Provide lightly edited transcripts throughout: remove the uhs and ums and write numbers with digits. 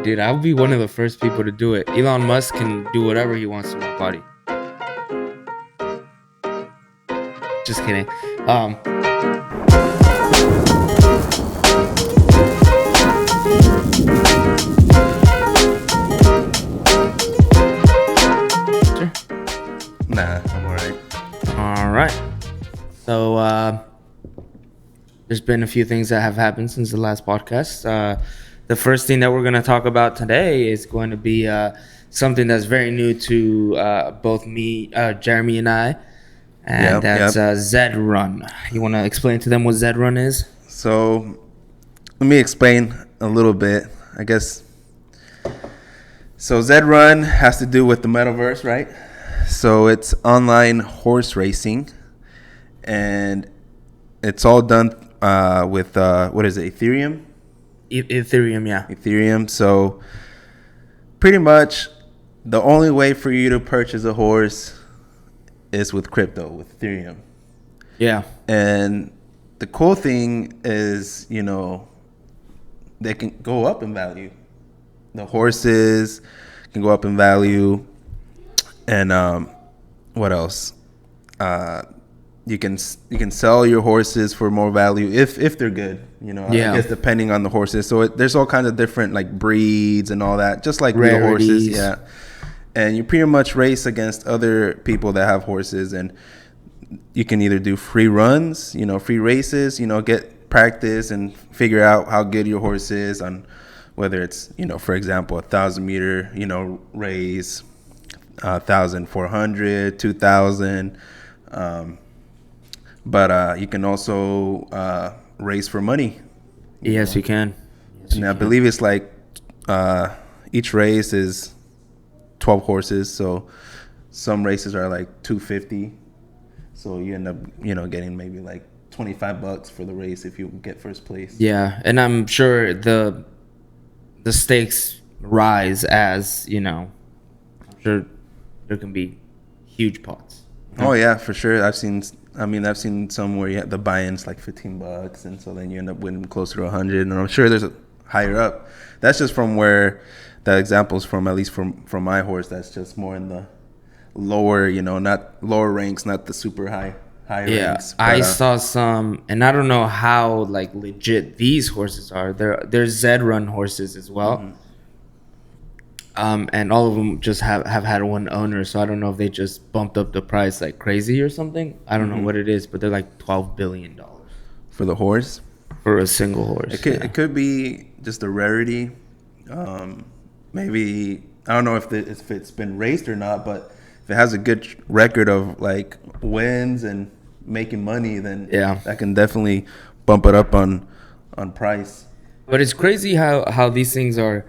Dude, I'll be one of the first people to do it. Elon Musk can do whatever he wants to my body. Just kidding. Um, sure. Nah, I'm alright. All right. So there's been a few things that have happened since the last podcast. The first thing that we're going to talk about today is going to be something that's very new to both me, Jeremy, and I, and that's Zed Run. You want to explain to them what Zed Run is? So, let me explain a little bit. I guess. So, Zed Run has to do with the metaverse, right? So, it's online horse racing, and it's all done with what is it, Ethereum? Ethereum, yeah. Ethereum. So, pretty much, the only way for you to purchase a horse is with crypto, with Ethereum. Yeah. And the cool thing is, they can go up in value. The horses can go up in value. And what else? You can sell your horses for more value if they're good. Yeah. I guess depending on the horses. So there's all kinds of different like breeds and all that, just like real Rarities. horses. Yeah. And you pretty much race against other people that have horses, and you can either do free runs, free races, get practice and figure out how good your horse is on whether it's, for example, 1,000-meter, race, 1,400, 2,000. But you can also race for money. Yes, you can. And I believe it's like each race is 12 horses. So some races are like 250. So you end up, getting maybe like $25 for the race if you get first place. Yeah, and I'm sure the stakes rise as, I'm sure there can be huge pots. Oh yeah, for sure. I've seen some where you have the buy-ins like $15, and so then you end up winning closer to 100. And I'm sure there's a higher up. That's just from where that example's from. At least from my horse, that's just more in the lower, not lower ranks, not the super high ranks. But, I saw some, and I don't know how like legit these horses are. They're Zed Run horses as well. Mm-hmm. And all of them just have had one owner, so I don't know if they just bumped up the price like crazy or something. I don't know what it is, but they're like $12 billion for the horse, for a single horse. It could be just a rarity. Maybe I don't know if it's been raced or not, but if it has a good record of like wins and making money, then that can definitely bump it up on price. But it's crazy how these things are.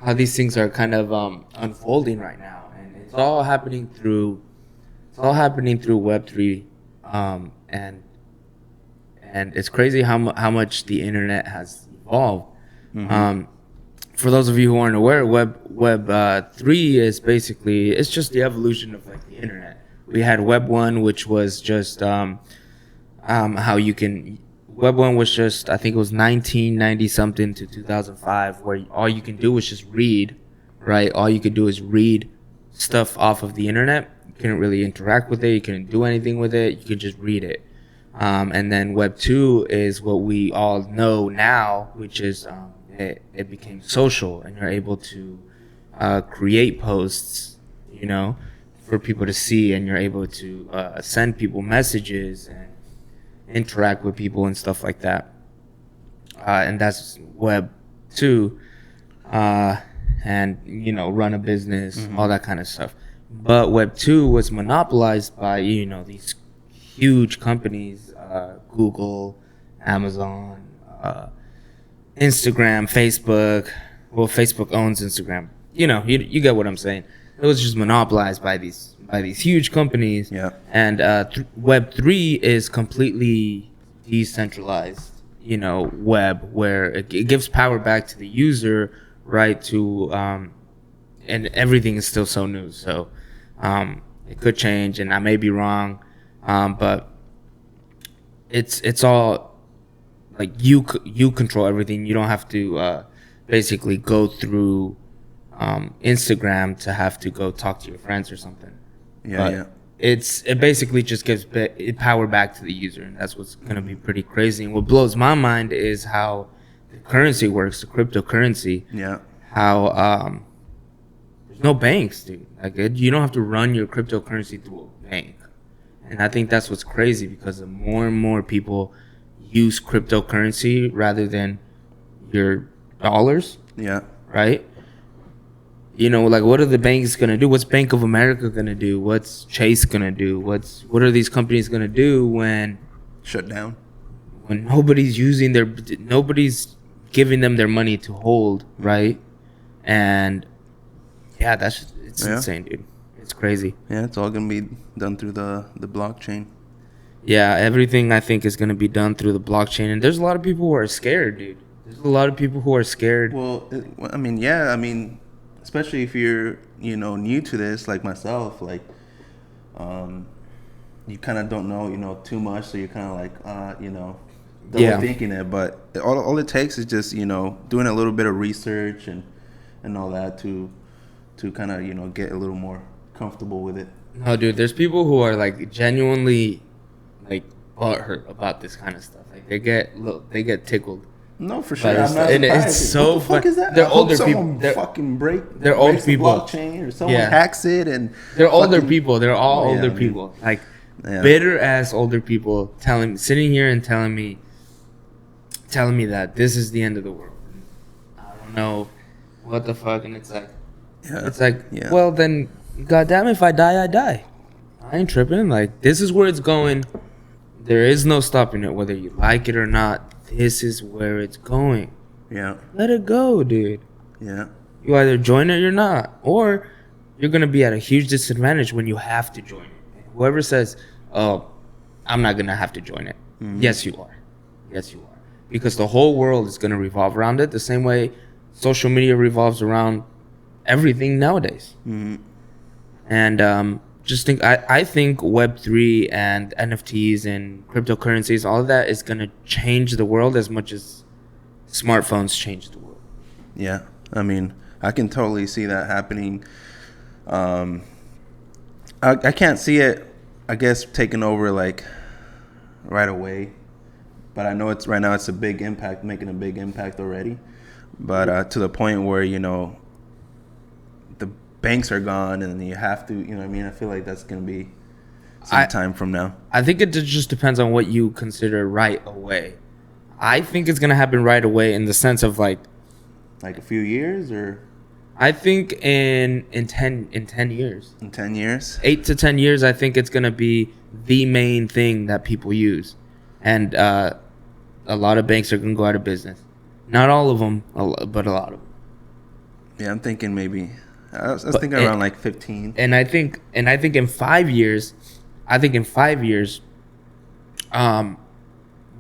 How these things are kind of unfolding right now, and it's all happening through Web3, and it's crazy how much the internet has evolved. Mm-hmm. For those of you who aren't aware, Web 3 is basically, it's just the evolution of like the internet. We had Web 1, which was just how you can. Web 1 was just, I think it was 1990 something to 2005, where all you can do was just read, right? All you could do is read stuff off of the internet. You couldn't really interact with it. You couldn't do anything with it. You could just read it. And then Web 2 is what we all know now, which is it became social, and you're able to create posts, for people to see, and you're able to send people messages and interact with people and stuff like that, and that's Web 2, and run a business, all that kind of stuff. But Web 2 was monopolized by these huge companies, Google, Amazon, Instagram, Facebook. Well, Facebook owns Instagram. You get what I'm saying. It was just monopolized by these huge companies. Yeah. And Web 3 is completely decentralized, web, where it gives power back to the user, right? And everything is still so new. So it could change, and I may be wrong, but it's all like you control everything. You don't have to basically go through Instagram to have to go talk to your friends or something. Yeah, But yeah. it basically just gives power back to the user, and that's what's going to be pretty crazy. And what blows my mind is how the currency works, the cryptocurrency. Yeah. How there's no banks, dude. Like you don't have to run your cryptocurrency through a bank, and I think that's what's crazy because the more and more people use cryptocurrency rather than your dollars, Yeah. right? You know, like what are the banks gonna do? What's Bank of America gonna do? What's Chase gonna do? What are these companies gonna do when Shut down. nobody's nobody's giving them their money to hold, right? And yeah, it's insane, dude. It's crazy. Yeah, it's all gonna be done through the blockchain. Yeah, everything I think is gonna be done through the blockchain, and there's a lot of people who are scared, dude. There's a lot of people who are scared. Well, I mean, yeah, I mean, especially if you're, new to this, like myself, like, you kind of don't know, too much, so you're kind of like, double thinking it. But all it takes is just, doing a little bit of research and all that to kind of, get a little more comfortable with it. No, dude, there's people who are like genuinely like butthurt about this kind of stuff. Like they get tickled. No, for sure. I'm not surprised. and it's so what the fuck is that? They're I hope older someone people. Fucking they're old breaks the people. blockchain or someone hacks it and they're older people. They're all older people. Like bitter ass older people sitting here and telling me that this is the end of the world. I don't know what the fuck, and it's like, well then, goddamn, if I die, I die. I ain't tripping. Like this is where it's going. There is no stopping it, whether you like it or not. This is where it's going. Yeah. Let it go, dude. Yeah. You either join it or not, or you're gonna be at a huge disadvantage when you have to join it. Whoever says, "Oh, I'm not gonna have to join it," yes, you are. Yes, you are. Because the whole world is gonna revolve around it the same way social media revolves around everything nowadays. Mm-hmm. And just think, I think Web3 and NFTs and cryptocurrencies, all of that is gonna change the world as much as smartphones change the world. Yeah, I mean, I can totally see that happening. I can't see it, I guess, taking over like right away, but I know it's right now. It's a big impact, making a big impact already. But to the point where the banks are gone, and you have to, what I mean? I feel like that's gonna be some time from now. I think it just depends on what you consider right away. I think it's gonna happen right away in the sense of like a few years, or I think in 10 years. In 10 years? 8 to 10 years, I think it's gonna be the main thing that people use, and a lot of banks are gonna go out of business. Not all of them, but a lot of them. Yeah, I'm thinking maybe. I was thinking around like 15. And I think in 5 years,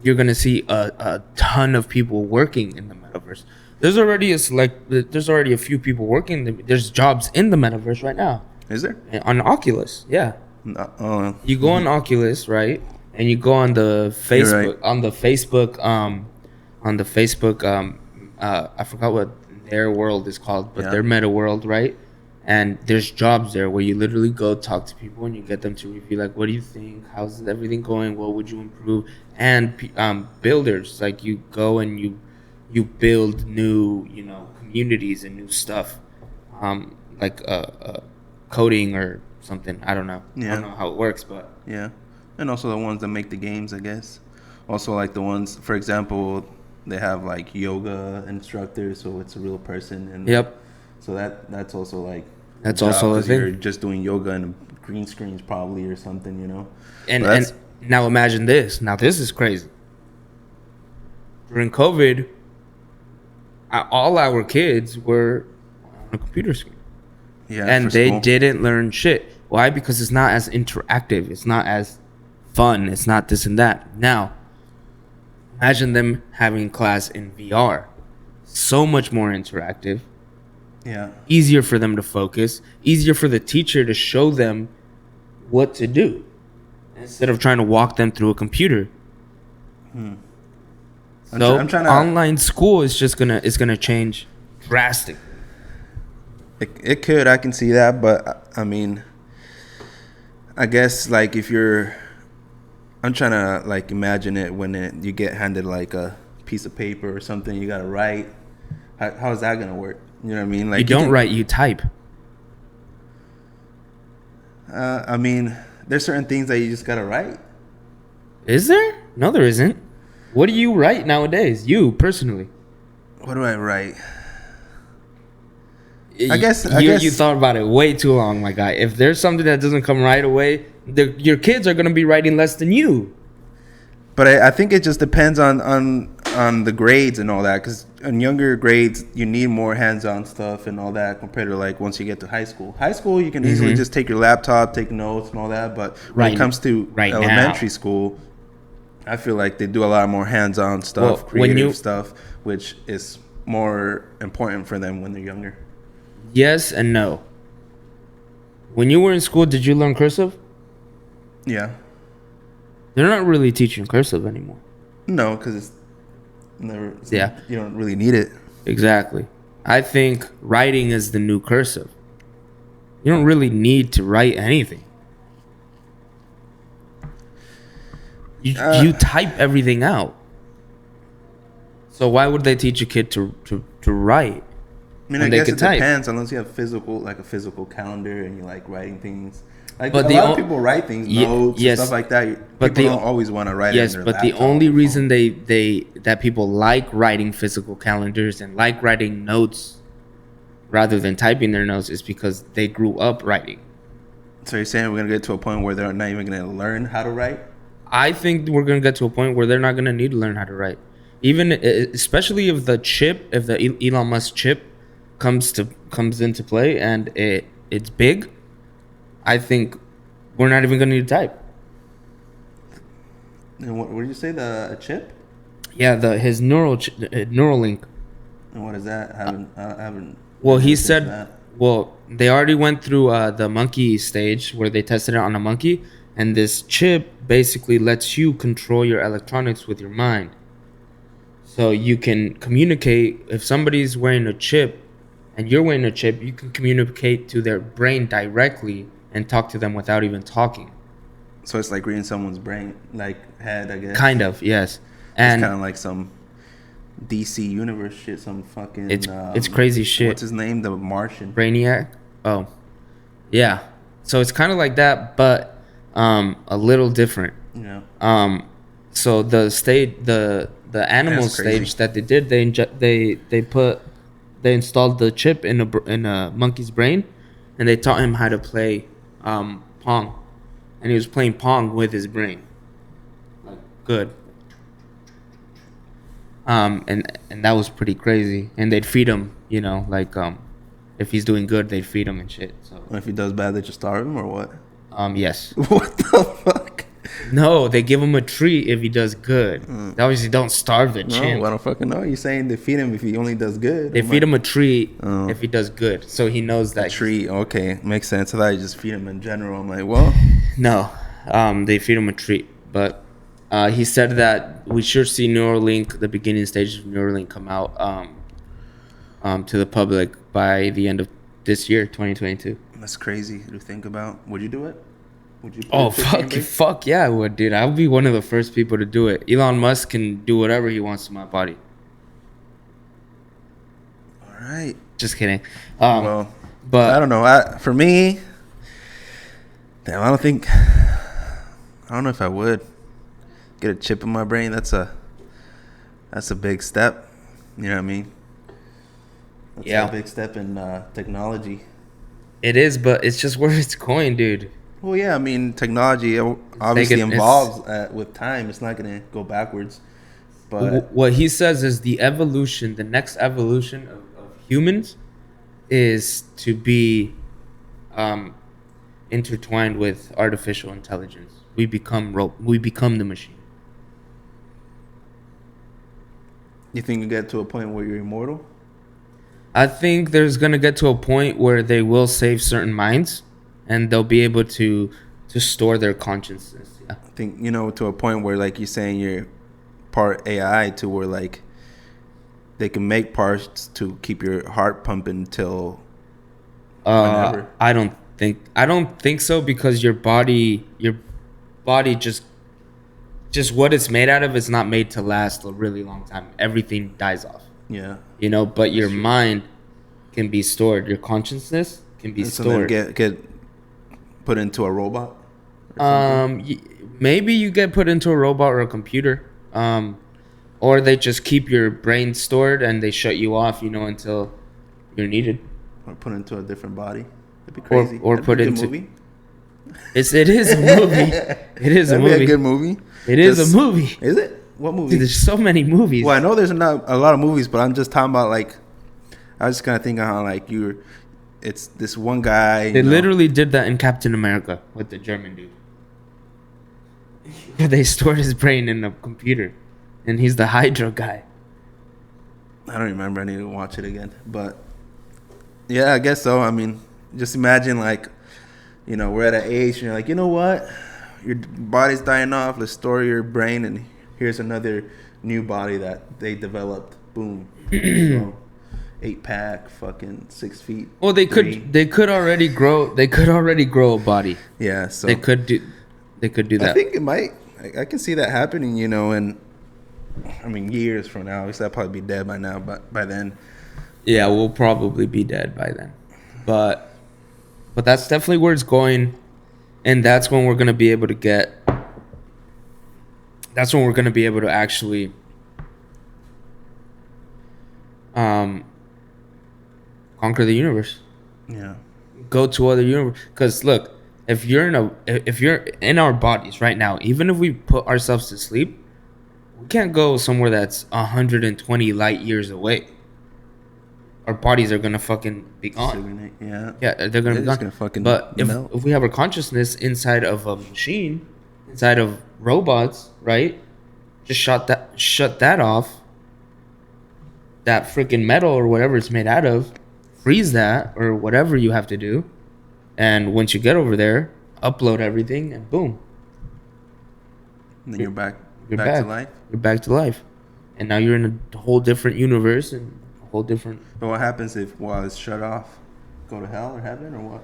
you're gonna see a ton of people working in the metaverse. There's already a few people working. There's jobs in the metaverse right now. Is there? On Oculus, yeah. You go on Oculus, right? And you go on the Facebook, on the Facebook, I forgot what their world is called, but their meta world, right? And there's jobs there where you literally go talk to people and you get them to review, like, what do you think? How's everything going? What would you improve? And builders, like you go and you build new, communities and new stuff, like coding or something. I don't know. Yeah. I don't know how it works, but yeah. And also the ones that make the games, I guess. Also like the ones, for example, they have like yoga instructors, so it's a real person. And yep. So that's also like. That's also a thing. You're just doing yoga and green screens probably or something, And now imagine this. Now this is crazy. During COVID, all our kids were on a computer screen. Yeah. And they didn't learn shit. Why? Because it's not as interactive. It's not as fun. It's not this and that. Now, imagine them having class in VR. So much more interactive. Yeah. Easier for them to focus. Easier for the teacher to show them what to do instead of trying to walk them through a computer. So online school is just gonna change drastically. It could. I can see that, but I mean, I guess like if you're, I'm trying to like imagine it when you get handed like a piece of paper or something you gotta write. How is that gonna work? You know what I mean? Like You don't write, you type. I mean, there's certain things that you just gotta write. Is there? No, there isn't. What do you write nowadays? You personally? What do I write? I guess you thought about it way too long, my guy. If there's something that doesn't come right away, your kids are gonna be writing less than you. But I think it just depends on the grades and all that. Because in younger grades, you need more hands-on stuff and all that compared to like once you get to high school. High school, you can easily just take your laptop, take notes and all that. But when it comes to elementary school, I feel like they do a lot more hands-on stuff, creative stuff, which is more important for them when they're younger. Yes and no. When you were in school, did you learn cursive? Yeah. They're not really teaching cursive anymore. No, because it's never. Yeah. You don't really need it. Exactly. I think writing is the new cursive. You don't really need to write anything. You type everything out. So why would they teach a kid to write? I mean, I guess it depends unless you have a physical calendar and you like writing things. Like but a lot of people write things, notes, and stuff like that. But people don't always want to write it in their laptop. But the only reason that people like writing physical calendars and like writing notes rather than typing their notes is because they grew up writing. So you're saying we're going to get to a point where they're not even going to learn how to write? I think we're going to get to a point where they're not going to need to learn how to write. Even especially if the Elon Musk chip comes into play and it's big, I think we're not even going to need to type. And what did you say? A chip? Yeah, his neural link. And what is that? I haven't. Well, he said that. Well, they already went through the monkey stage where they tested it on a monkey, and this chip basically lets you control your electronics with your mind. So you can communicate. If somebody's wearing a chip and you're wearing a chip, you can communicate to their brain directly and talk to them without even talking. So it's like reading someone's brain, like head, I guess. Kind of, yes. And it's kind of like some DC universe shit, some fucking. It's crazy shit. What's his name? The Martian. Brainiac. Oh, yeah. So it's kind of like that, but a little different. Yeah. So the animal stage that they did, they installed the chip in a monkey's brain, and they taught him how to play Pong, and he was playing Pong with his brain, like good. And that was pretty crazy. And they'd feed him, if he's doing good, they'd feed him and shit. So if he does bad, they just starve him or what? Yes. What the fuck? No, they give him a treat if he does good. They obviously don't starve the chimp. No, I don't fucking know. You're saying they feed him if he only does good. They feed him a treat if he does good, so he knows that. A treat, okay, makes sense. I thought you just feed him in general. I'm like, well, no, they feed him a treat. But he said that we should see Neuralink, the beginning stages of Neuralink, come out to the public by the end of this year, 2022. That's crazy to think about. Would you do it? Would you? Oh fuck yeah, I would, dude. I would be one of the first people to do it. Elon Musk can do whatever he wants to my body. All right. Just kidding. Well, but I don't know. For me, damn, I don't know if I would get a chip in my brain. That's a big step. You know what I mean? That's a big step in technology. It is, but it's just where it's going, dude. Well, yeah, I mean, technology obviously evolves with time. It's not going to go backwards. But what he says is the next evolution of humans is to be intertwined with artificial intelligence. We become the machine. You think you get to a point where you're immortal? I think there's going to get to a point where they will save certain minds and they'll be able to store their consciousness. Yeah. I think, to a point where, like you're saying, you're part AI to where, like, they can make parts to keep your heart pumping till whenever. I don't think so, because your body just what it's made out of is not made to last a really long time. Everything dies off. Yeah. You know, but your true. mind can be stored. Your consciousness can be And so then stored. get put into a robot. Or something? Maybe you get put into a robot or a computer. Or they just keep your brain stored and they shut you off, you know, until you're needed. Or put into a different body. That'd be crazy. Or That'd put be a into. good movie. It is a movie. It is a That'd movie. be a good movie. It is a movie. Is it? What movie? Dude, there's so many movies. Well, I know there's not a lot of movies, but I'm just talking about like, I was just kind of thinking how like it's this one guy. They literally did that in Captain America with the German dude. They stored his brain in a computer, and he's the Hydra guy. I don't remember. I need to watch it again. But yeah, I guess so. I mean, just imagine like, you know, we're at an age and you're like, you know what? Your body's dying off. Let's store your brain, and here's another new body that they developed. Boom. So, 8-pack, fucking 6 feet. Well, they could already grow a body. Yeah, so they could do that. I think it might. I can see that happening. You know, and I mean, years from now, I'll probably be dead by now. But by then, yeah, we'll probably be dead by then. But that's definitely where it's going, and that's when we're gonna be able to get. That's when we're gonna be able to actually. Conquer the universe. Yeah. Go to other universe. Because look, if you're in our bodies right now, even if we put ourselves to sleep, we can't go somewhere that's 120 light years away. Our bodies are gonna fucking be gone. Yeah. Yeah, they're gonna be gone. Gonna fucking but melt. if we have our consciousness inside of a machine, inside of robots, right? Just shut that off. That freaking metal or whatever it's made out of, freeze that or whatever you have to do, and once you get over there, upload everything, and boom. And then you're back to life. You're back to life, and now you're in a whole different universe and a whole different. But what happens if while it's shut off, go to hell or heaven or what?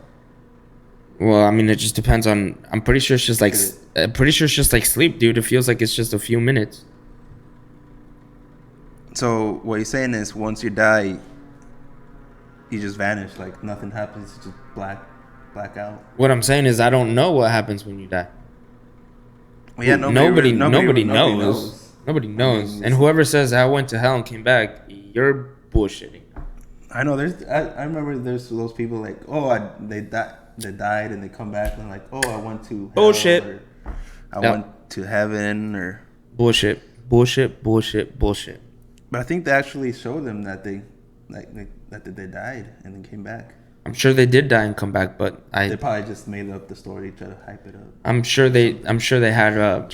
Well, I mean, it just depends on. I'm pretty sure it's just like sleep, dude. It feels like it's just a few minutes. So what you're saying is, once you die, you just vanish, like nothing happens, it's just black out. What I'm saying is, I don't know what happens when you die. Well, yeah, nobody knows. Nobody knows. I mean, and whoever says I went to hell and came back, you're bullshitting. I know. I remember there's those people like, they died and they come back and like, I went to hell, bullshit. or I went to heaven, or bullshit. But I think they actually showed them that they died and then came back. I'm sure they did die and come back, but they probably just made up the story to try to hype it up. I'm sure they had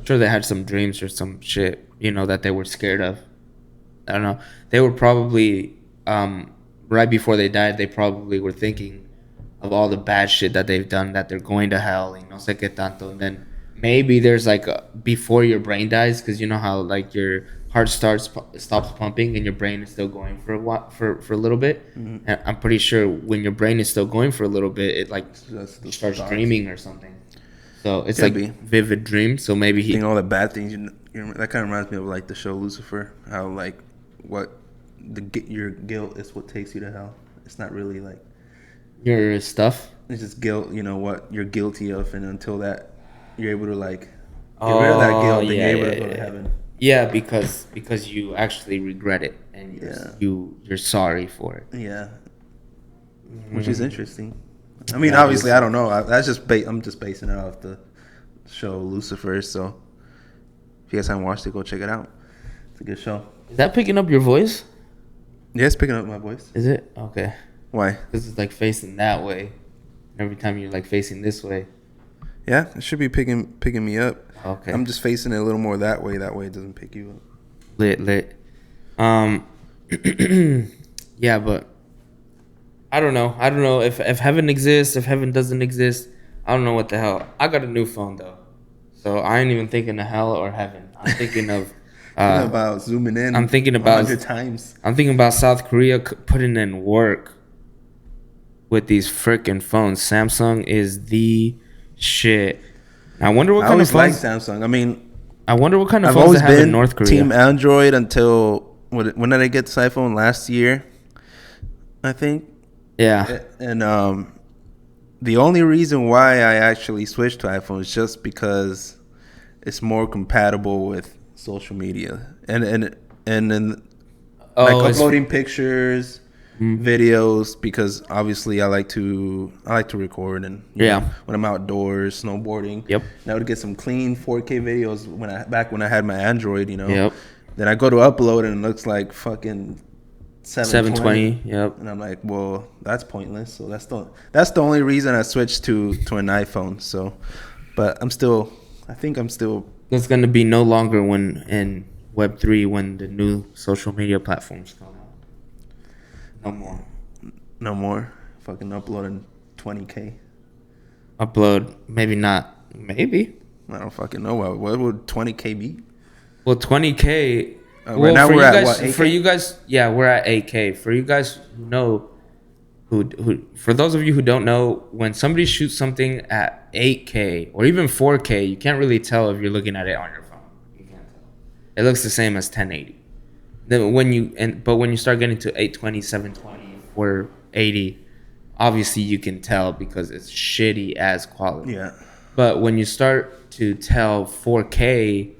Sure they had some dreams or some shit, you know, that they were scared of. I don't know. They were probably right before they died. They probably were thinking of all the bad shit that they've done, that they're going to hell, no sé qué tanto, and then. Maybe there's like before your brain dies, because you know how like your heart stops pumping and your brain is still going for a while, for a little bit. Mm-hmm. And I'm pretty sure when your brain is still going for a little bit, it like starts dreaming or something. So it's like vivid dreams. So maybe he all the bad things. That kind of reminds me of like the show Lucifer. How like your guilt is what takes you to hell. It's not really like your stuff. It's just guilt. You know what you're guilty of, and until that. You're able to like get rid of that guilt, and you're able to go to heaven. Yeah, because you actually regret it and you're sorry for it. Yeah, which is interesting. I mean, obviously, I don't know. I'm just basing it off the show Lucifer. So if you guys haven't watched it, go check it out. It's a good show. Is that picking up your voice? Yeah, it's picking up my voice. Is it? Okay. Why? Because it's like facing that way. Every time you're like facing this way. Yeah, it should be picking me up. Okay. I'm just facing it a little more that way. That way it doesn't pick you up. Lit. Yeah, but I don't know. I don't know if heaven exists, if heaven doesn't exist. I don't know what the hell. I got a new phone though, so I ain't even thinking of hell or heaven. I'm thinking of Thinking about zooming in. I'm thinking about 100 times. I'm thinking about South Korea putting in work with these freaking phones. Samsung is the shit. I wonder what I kind of always liked phones. Samsung. I mean, I wonder what kind of I've phones always they have in been North Korea. Team Android until when did I get this iPhone? Last year, I think. Yeah. And the only reason why I actually switched to iPhone is just because it's more compatible with social media and like uploading pictures, videos, because obviously I like to record, and you know, when I'm outdoors snowboarding. Yep. And I would get some clean 4K videos when I had my Android, you know. Yep. Then I go to upload and it looks like fucking 720. Yep. And I'm like, well, that's pointless. So that's the only reason I switched to an iPhone. So, but I think I'm still. That's gonna be no longer when in Web3 when the new social media platforms come out. No more. Fucking uploading 20K. Upload, maybe not. Maybe. I don't fucking know. What would 20K be? Well, 20K. Right now we're at what, 8K? For you guys, yeah, we're at 8K. For you guys who know, for those of you who don't know, when somebody shoots something at 8K or even 4K, you can't really tell if you're looking at it on your phone. You can't tell. It looks the same as 1080. Then but when you start getting to 820, 720, 480, obviously you can tell because it's shitty as quality. Yeah. But when you start to tell 4K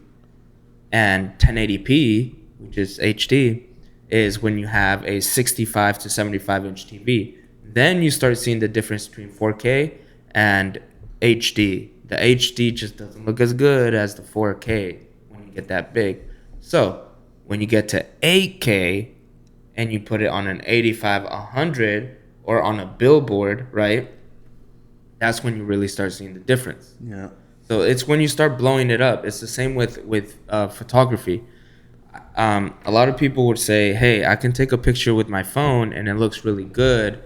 and 1080p, which is HD, is when you have a 65 to 75 inch TV. Then you start seeing the difference between 4K and HD. The HD just doesn't look as good as the 4K when you get that big. So when you get to 8K and you put it on an 85, 100, or on a billboard, right? That's when you really start seeing the difference. Yeah. So it's when you start blowing it up. It's the same with photography. A lot of people would say, "Hey, I can take a picture with my phone and it looks really good."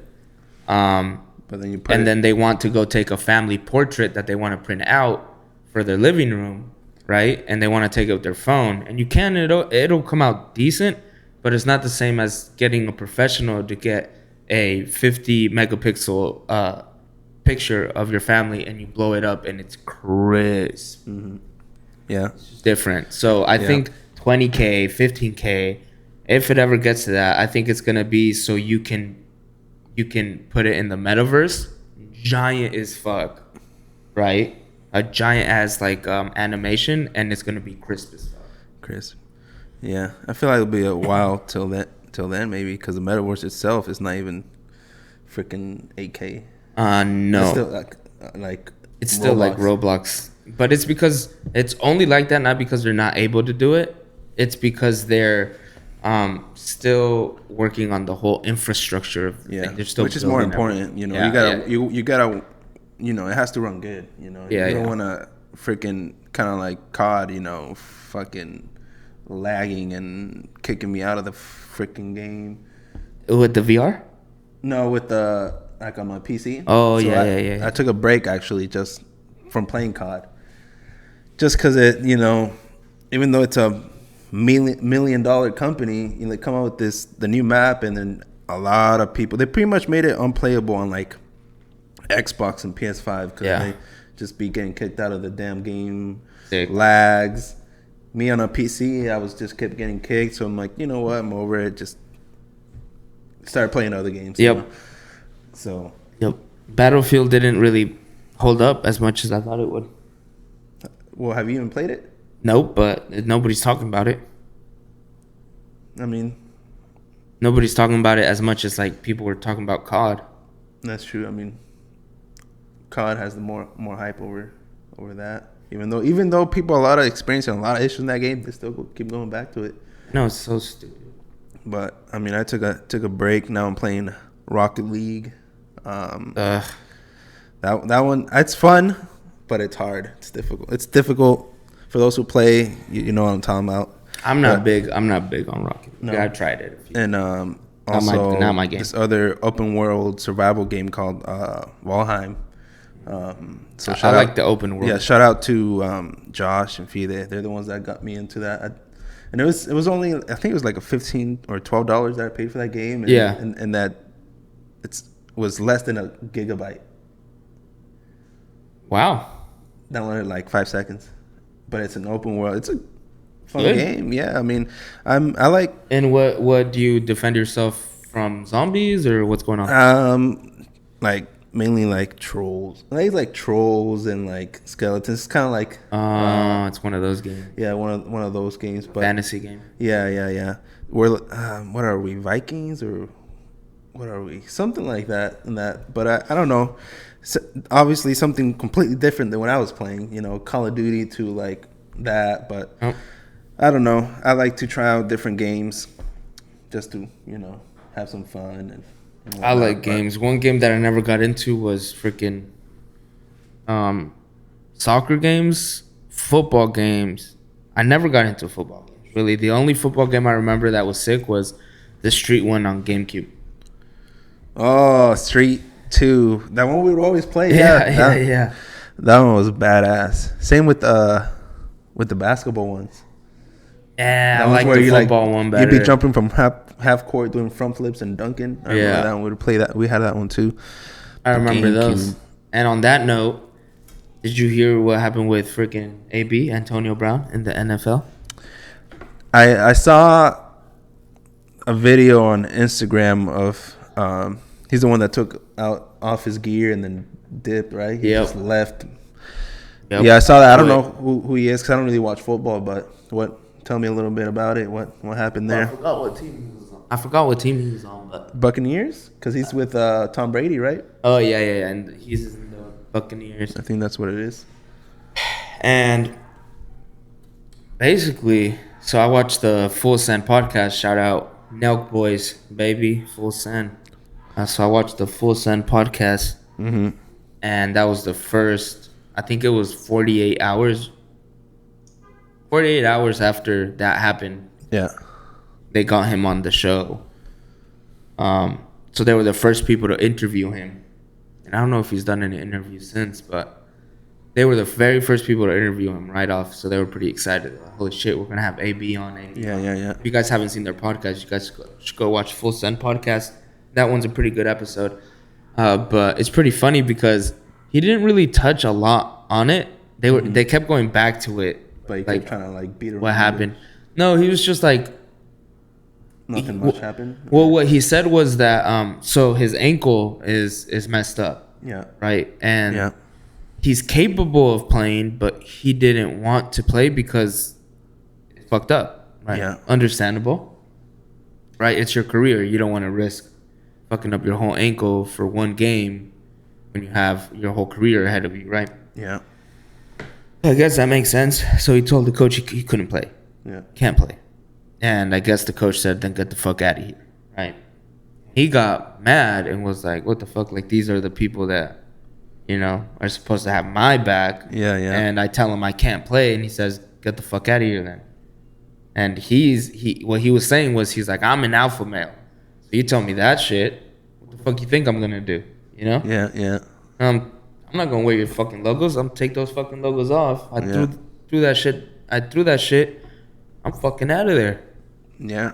But then then they want to go take a family portrait that they want to print out for their living room, right? And they want to take it with their phone, and you can. It'll come out decent, but it's not the same as getting a professional to get a 50 megapixel picture of your family and you blow it up and it's crisp. Mm-hmm. Yeah, it's different. So I think 20K, 15K, if it ever gets to that, I think it's gonna be so you can put it in the metaverse, giant as fuck, right? A giant as like animation, and it's gonna be crisp as fuck. Crisp. Yeah, I feel like it'll be a while till then maybe, because the metaverse itself is not even freaking 8K. No. It's still like it's still like Roblox, but it's because it's only like that, not because they're not able to do it. It's because they're still working on the whole infrastructure of they're still, which is more important. You know, you gotta you know, it has to run good. You know, you don't want to freaking kind of like COD. You know, fucking lagging and kicking me out of the freaking game. With the VR? No, with the like on my PC. Oh, so yeah. I took a break actually just from playing COD. Just because it, you know, even though it's a $1 million company, you know, they come out with the new map, and then a lot of people, they pretty much made it unplayable on like Xbox and PS5 because they just be getting kicked out of the damn game. Sick. Lags. Me on a PC, I was just kept getting kicked, so I'm like, you know what, I'm over it. Just started playing other games. Yep. You know? So. Yep. Battlefield didn't really hold up as much as I thought it would. Well, have you even played it? Nope, but nobody's talking about it. I mean, nobody's talking about it as much as like people were talking about COD. That's true. I mean, COD has the more hype over that. Even though people are a lot of experiencing a lot of issues in that game, they still keep going back to it. No, it's so stupid. But I mean, I took a break. Now I'm playing Rocket League. That one, it's fun, but it's hard. It's difficult. It's difficult for those who play. You know what I'm talking about. I'm not big on Rocket League. No. Yeah, I tried it. And also not my game. This other open world survival game called Valheim. So I like the open world. Yeah, shout out to Josh and Fide. They're the ones that got me into that. And it was only, I think it was like a $15 or $12 that I paid for that game. And, Yeah. and that was less than a gigabyte. Wow. Downloaded in like 5 seconds. But it's an open world. It's a fun Good. game. Yeah, I mean, I like. And what do you defend yourself from zombies or what's going on? Like mainly like trolls. I like trolls and like skeletons. It's kind of like. It's one of those games. Yeah, one of those games. But Fantasy game. Yeah. We're what are we, Vikings or what are we? Something like that and that. But I don't know. So obviously something completely different than when I was playing. You know, Call of Duty to like that. But I don't know. I like to try out different games, just to have some fun and I like games. One game that I never got into was freaking soccer games, football games. I never got into football games. Really, the only football game I remember that was sick was the Street one on GameCube. Oh, Street 2. That one we would always play. Yeah. That one was badass. Same with the basketball ones. Yeah, That I one's like where the you football one better. You'd be jumping from half court doing front flips and dunking. I remember that one. We'd play that. We had that one too. I remember those. And on that note, did you hear what happened with freaking AB, Antonio Brown, in the NFL? I saw a video on Instagram of he's the one that took off his gear and then dipped, right? He just left. Yep. Yeah, I saw that. I don't know who he is because I don't really watch football. But tell me a little bit about it. What happened there? I forgot what team he was on. But Buccaneers, because he's with Tom Brady, right? Oh yeah, and he's in the Buccaneers. I think that's what it is. And basically, so I watched the Full Send podcast. Shout out Nelk Boys, baby, Full Send. So I watched the Full Send podcast, and that was the first. I think it was 48 hours. 48 hours after that happened. Yeah. They got him on the show. So they were the first people to interview him. And I don't know if he's done any interviews since, but they were the very first people to interview him right off. So they were pretty excited. Holy shit, we're going to have AB on. Yeah. If you guys haven't seen their podcast, you guys should go watch Full Send podcast. That one's a pretty good episode. But it's pretty funny because he didn't really touch a lot on it. They kept going back to it. But he kept trying to beat around. What happened? No, he was just like nothing much happened. Well, what he said was that so his ankle is messed up. Yeah. Right? And he's capable of playing, but he didn't want to play because it's fucked up. Right? Yeah. Understandable. Right? It's your career. You don't want to risk fucking up your whole ankle for one game when you have your whole career ahead of you, right? Yeah. I guess that makes sense. So he told the coach he couldn't play. Yeah. Can't play. And I guess the coach said, then get the fuck out of here. Right? He got mad and was like, what the fuck? Like, these are the people that, are supposed to have my back. Yeah. And I tell him I can't play. And he says, get the fuck out of here then. And what he was saying was, he's like, I'm an alpha male. So you tell me that shit. What the fuck you think I'm going to do? Yeah. I'm not gonna wear your fucking logos. I'm take those fucking logos off. I threw that shit. I'm fucking out of there. Yeah.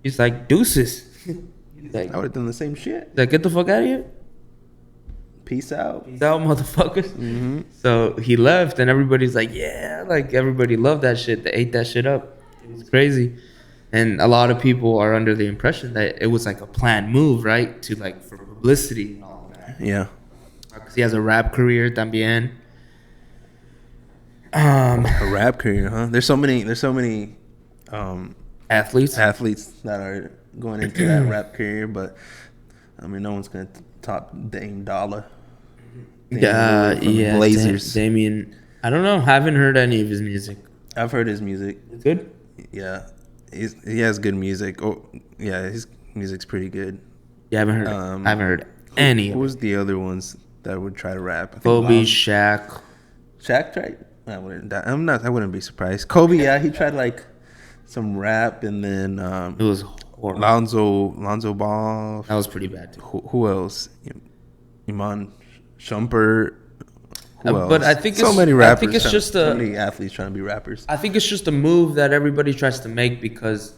He's like, deuces. He's like, I would have done the same shit. Like, get the fuck out of here. Peace out. Peace out, motherfuckers. So he left, and everybody's like, yeah, like everybody loved that shit. They ate that shit up. It was crazy. And a lot of people are under the impression that it was like a planned move, right? To like for publicity and all that. Yeah. Because he has a rap career también. A rap career, huh? There's so many athletes that are going into that rap career, but I mean, no one's gonna top Dame Dollar. Blazers. Damien. I don't know. Haven't heard any of his music. I've heard his music. It's good. Yeah, he has good music. Oh, yeah, his music's pretty good. Yeah, I haven't heard any. Who was the other ones that would try to rap? Kobe, Shaq. Shaq tried. I wouldn't be surprised. Kobe, yeah, he tried like some rap, and then it was horrible. Lonzo Ball. That was pretty bad too. Who else? Iman Shumpert. Who else? But I think so it's, many I rappers. think it's just so a. many athletes trying to be rappers. I think it's just a move that everybody tries to make because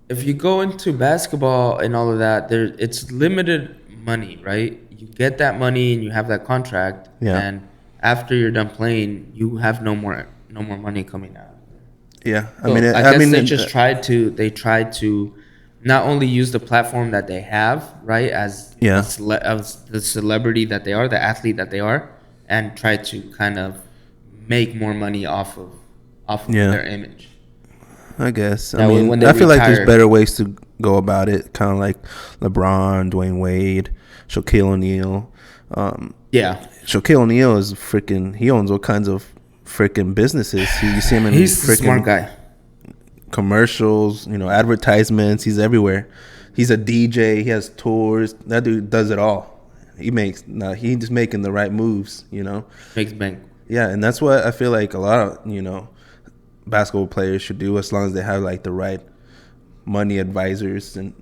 if you go into basketball and all of that, it's limited money, right? You get that money and you have that contract, Yeah. and after you're done playing, you have no more money coming out. Yeah, So I guess they just tried to not only use the platform that they have, right, as Yeah. as the celebrity that they are, the athlete that they are, and try to kind of make more money off of Yeah. their image. I guess. That way when they I feel like retire- there's better ways to go about it. Kind of like LeBron, Dwayne Wade, Shaquille O'Neal. Yeah, Shaquille O'Neal is freaking. He owns all kinds of freaking businesses. You see him in he's a freaking smart guy. commercials. Advertisements. He's everywhere. He's a DJ. He has tours. That dude does it all. He's just making the right moves. Makes bank. Yeah, and that's what I feel like a lot of basketball players should do, as long as they have like the right money advisors and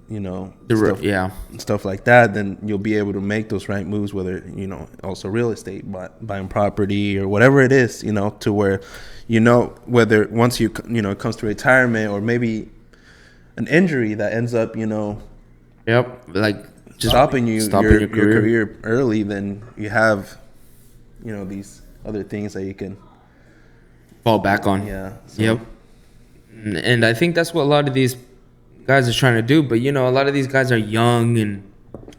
stuff like that. Then you'll be able to make those right moves, whether also real estate, buying property or whatever it is, to where whether once it comes to retirement or maybe an injury that ends up like just stopping your career. career early, then you have these other things that you can fall back on. Yeah. Yep. And I think that's what a lot of these guys are trying to do. But a lot of these guys are young and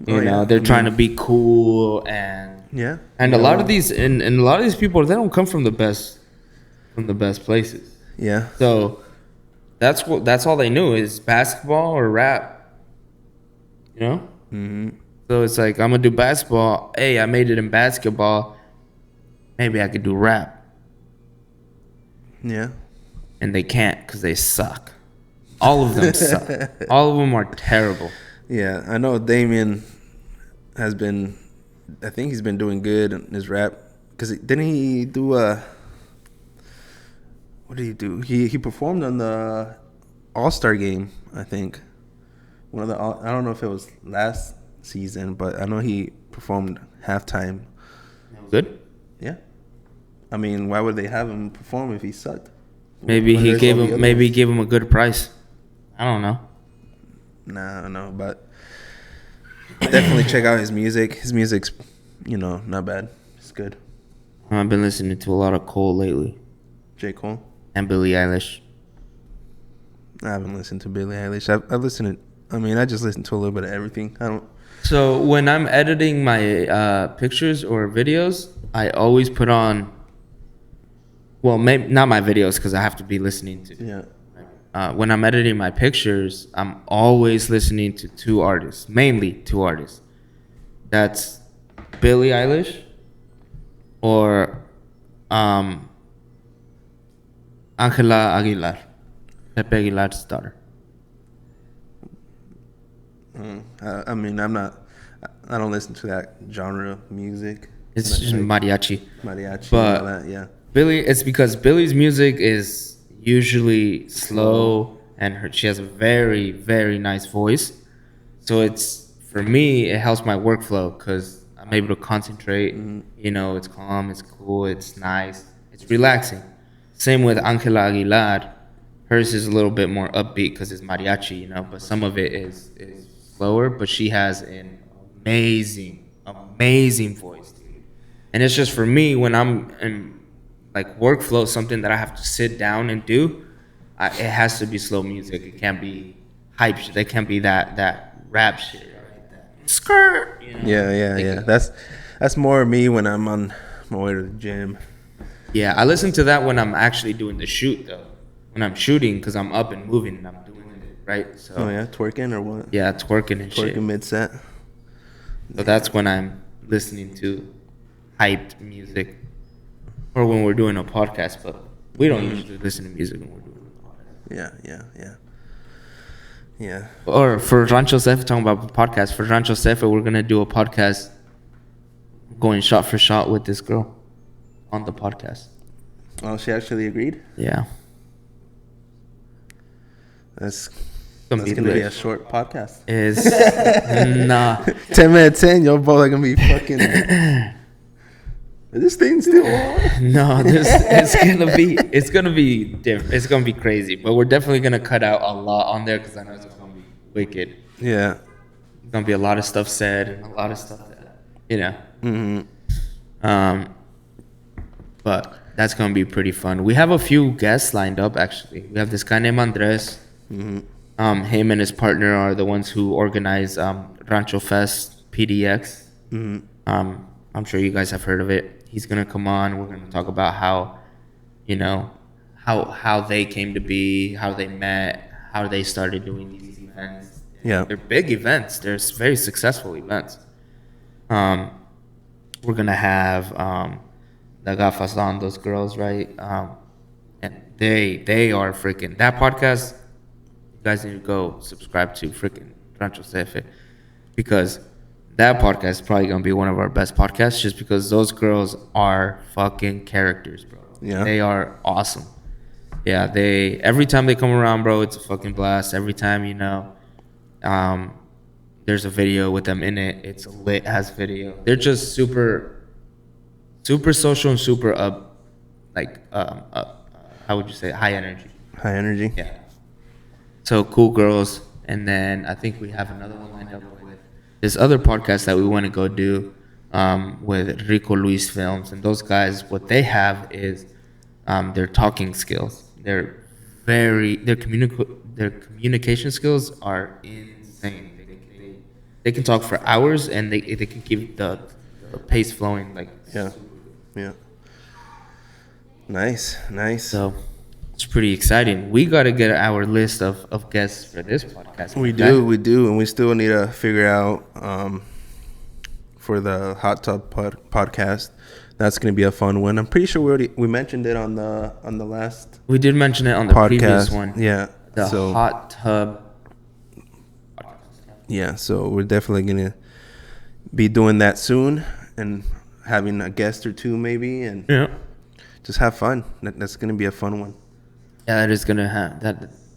they're trying to be cool and a lot of these and a lot of these people, they don't come from the best places. Yeah. So that's all they knew is basketball or rap. Mm-hmm. So it's like, I'm gonna do basketball. Hey, I made it in basketball. Maybe I could do rap. Yeah. And they can't because they suck. All of them suck. All of them are terrible. Yeah, I know Damien has been. I think he's been doing good in his rap. Because didn't he do what did he do? He performed on the All-Star game, I think. I don't know if it was last season, but I know he performed halftime. Good. Yeah. I mean, why would they have him perform if he sucked? Maybe he gave him a good price. I don't know. Nah, I don't know, but definitely check out his music. His music's, not bad. It's good. I've been listening to a lot of Cole lately. J. Cole? And Billie Eilish. I haven't listened to Billie Eilish. I just listen to a little bit of everything. So when I'm editing my pictures or videos, I always put on, well, maybe not my videos because I have to be listening to. Yeah. When I'm editing my pictures, I'm always listening to mainly two artists. That's Billie Eilish or Angela Aguilar, Pepe Aguilar's daughter. I don't listen to that genre of music. It's just mariachi. Mariachi But and all that, yeah. It's because Billie's music is usually slow and she has a very, very nice voice. So for me, it helps my workflow because I'm able to concentrate. Mm-hmm. It's calm, it's cool, it's nice, it's relaxing. Same with Angela Aguilar. Hers is a little bit more upbeat because it's mariachi, but some of it is slower, but she has an amazing voice. And it's just for me, when I'm in like workflow, something that I have to sit down and do, it has to be slow music. It can't be hype shit. It can't be that rap shit. Right? That skirt. Yeah. That's more me when I'm on my way to the gym. Yeah, I listen to that when I'm actually doing the shoot though. When I'm shooting, because I'm up and moving and I'm doing it, right? So. Oh yeah, twerking or what? Yeah, twerking and shit. Twerking mid-set. So that's when I'm listening to hyped music. Or when we're doing a podcast, but we don't usually listen to music when we're doing a podcast. Yeah. Or for Rancho Cefe, talking about podcast, for Rancho Cefe, we're going to do a podcast going shot for shot with this girl on the podcast. Oh, she actually agreed? Yeah. That's going to be a short podcast. It's 10 minutes in, y'all both are going to be fucking... Is this thing still on? No, it's gonna be different. It's gonna be crazy, but we're definitely gonna cut out a lot on there because I know it's gonna be wicked. Yeah. There's gonna be a lot of stuff said and a lot of stuff that, you know. Mm-hmm. But that's gonna be pretty fun. We have a few guests lined up actually. We have this guy named Andres. Mm-hmm. Him and his partner are the ones who organize Rancho Fest PDX. Mm-hmm. I'm sure you guys have heard of it. He's gonna come on. We're gonna talk about how, you know, how they came to be, how they met, how they started doing these events. Yeah. They're big events. They're very successful events. We're gonna have the Gafas on those girls, right? And they are freaking that podcast. You guys need to go subscribe to freaking Rancho CF because that podcast is probably gonna be one of our best podcasts just because those girls are fucking characters, bro. Yeah. They are awesome. Yeah, they every time they come around, bro, it's a fucking blast. Every time, you know, there's a video with them in it. It's a lit ass video. They're just super social and super how would you say, high energy. High energy. Yeah. So cool girls, and then I think we have another one lined up with this other podcast that we want to go do with Rico Luis Films, and those guys, what they have is their talking skills. Their communication skills are insane. They can talk for hours, and they can keep the pace flowing like. Yeah. Nice. So it's pretty exciting. We got to get our list of guests for this podcast. We do, and we still need to figure out for the hot tub podcast. That's going to be a fun one. I'm pretty sure we mentioned it on the last. We did mention it on the podcast. Previous one. Yeah, the hot tub. Yeah, so we're definitely going to be doing that soon and having a guest or two maybe, and just have fun. That's going to be a fun one. Yeah, that is gonna have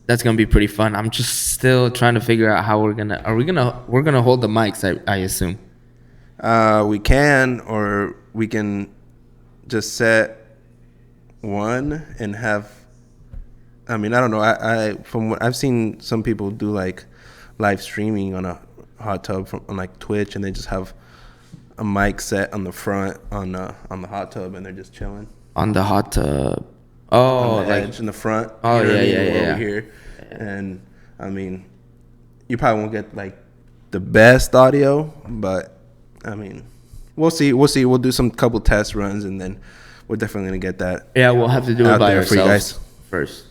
that's gonna be pretty fun. I'm just still trying to figure out how we're gonna hold the mics. I assume. We can, or we can just set one and have. I mean, I don't know. I from what I've seen, some people do like live streaming on a hot tub on like Twitch, and they just have a mic set on the front on the hot tub, and they're just chilling on the hot tub. Oh, like edge in the front. Oh, you know yeah. Over here, and I mean, you probably won't get like the best audio, but I mean, we'll see. We'll do some couple test runs, and then we're definitely gonna get that. Yeah, we'll have to do it by ourselves first.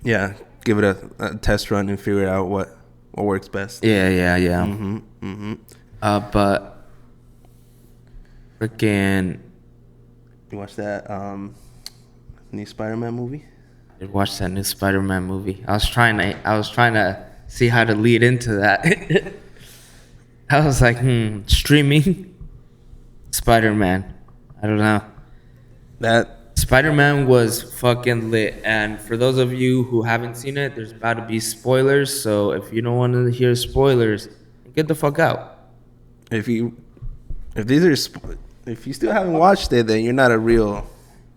Yeah, give it a test run and figure out what works best. Yeah. But freaking, you watch that new Spiderman movie? I watched that new Spiderman movie. I was trying to see how to lead into that. I was like, streaming Spider-Man. I don't know. That Spider-Man was fucking lit. And for those of you who haven't seen it, there's about to be spoilers. So if you don't want to hear spoilers, get the fuck out. If you still haven't watched it, then you're not a real.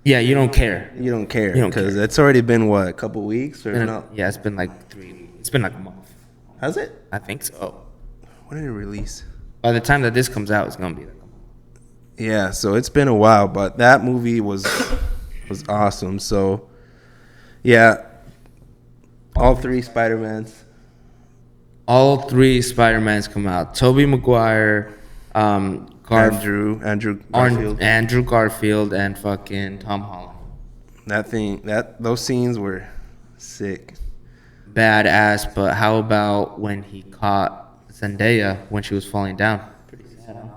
Yeah, you don't care. You don't care because it's already been a couple weeks or no? Yeah, it's been like 3 weeks. It's been like a month. Has it? I think so. When did it release? By the time that this comes out, it's gonna be like a month. Yeah, so it's been a while, but that movie was awesome. So yeah, all three Spider-Mans come out. Tobey Maguire, Andrew Garfield, and fucking Tom Holland. Those scenes were sick. Badass, but how about when he caught Zendaya when she was falling down? Pretty sad, huh?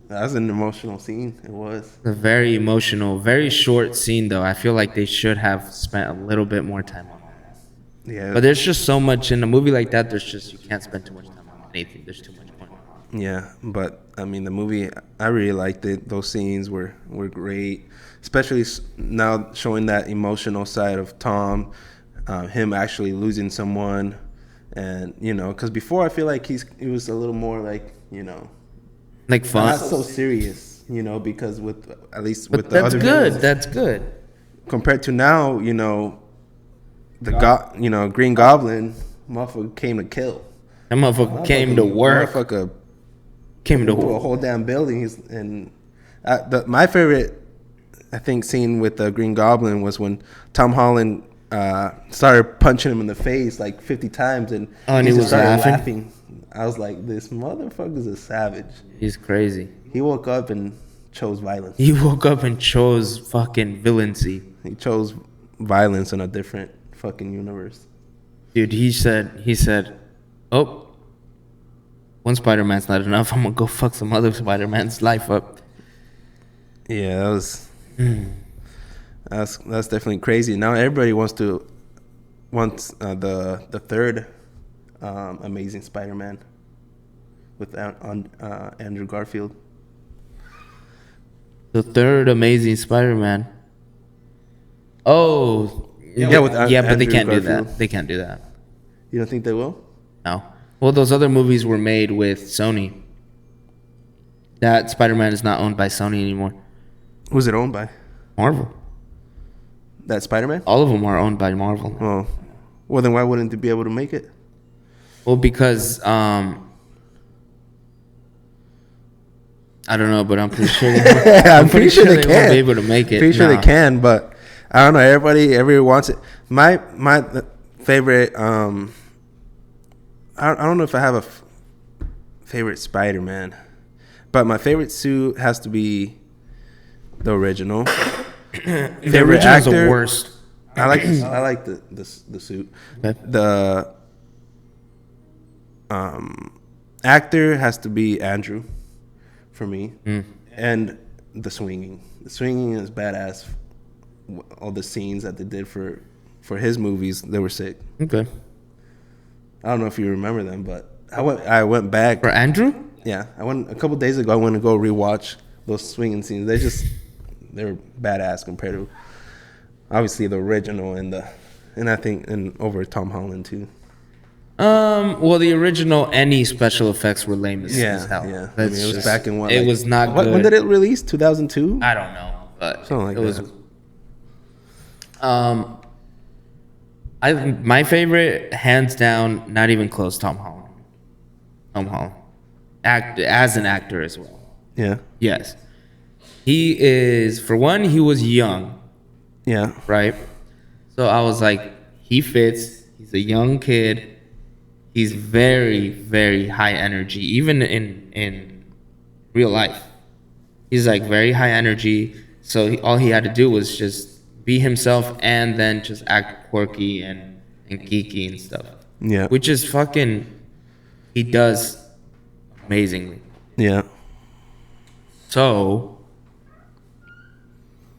That was an emotional scene. It was. A very emotional, very short scene though. I feel like they should have spent a little bit more time on that. Yeah. But there's just so much in a movie like that. You can't spend too much time on anything. There's too much point. Yeah, but I mean the movie, I really liked it. Those scenes were great, especially now showing that emotional side of Tom, him actually losing someone, and because before I feel like he was a little more like like fun, not so serious. you know, because with at least But with the that's other good. villains, That's good. compared to now, you know, Green Goblin, motherfucker came to kill. That motherfucker came to work. Motherfucker Came to into a work. whole damn building. My favorite, I think, scene with the Green Goblin was when Tom Holland started punching him in the face like 50 times, and Oh, and he just was started laughing? I was like, this motherfucker's a savage. He's crazy. He woke up and chose violence. He woke up and chose fucking villaincy. He chose violence in a different fucking universe. Dude, he said, oh, one Spider-Man's not enough. I'm gonna go fuck some other Spider-Man's life up. Yeah, that's definitely crazy. Now everybody wants the third Amazing Spider-Man with Andrew Garfield. The third Amazing Spider-Man. Oh, with but they Andrew can't do Garfield. that. They can't do that. You don't think they will? No. Well, those other movies were made with Sony. That Spider-Man is not owned by Sony anymore. Who's it owned by? Marvel. That Spider-Man? All of them are owned by Marvel. Oh, well then why wouldn't they be able to make it? Well, because I don't know, but I'm pretty sure I'm pretty sure they won't can. be able to make it. Pretty sure they can, but I don't know. Everybody wants it. My favorite. I don't know if I have a favorite Spider-Man, but my favorite suit has to be the original. The original's the worst. I like the suit. Okay. The actor has to be Andrew for me, and the swinging. The swinging is badass. All the scenes that they did for his movies, they were sick. Okay. I don't know if you remember them, but I went back. For Andrew? Yeah, I went a couple days ago. I went to go rewatch those swinging scenes. They were badass compared to obviously the original and I think over Tom Holland too. Well, the original, any special effects were lame as hell. Yeah. That's it was just- back in It was not good. When did it release? 2002. I don't know, but Something like it was. that. My favorite, hands down, not even close. Tom Holland. As an actor as well. Yeah. Yes, he is. For one, he was young, Yeah. right? So I was like, he fits. He's a young kid. He's very, very high energy, even in real life. He's like very high energy. So all he had to do was just be himself and then just act quirky and geeky and stuff. Yeah. Which is fucking, he does amazingly. Yeah. So,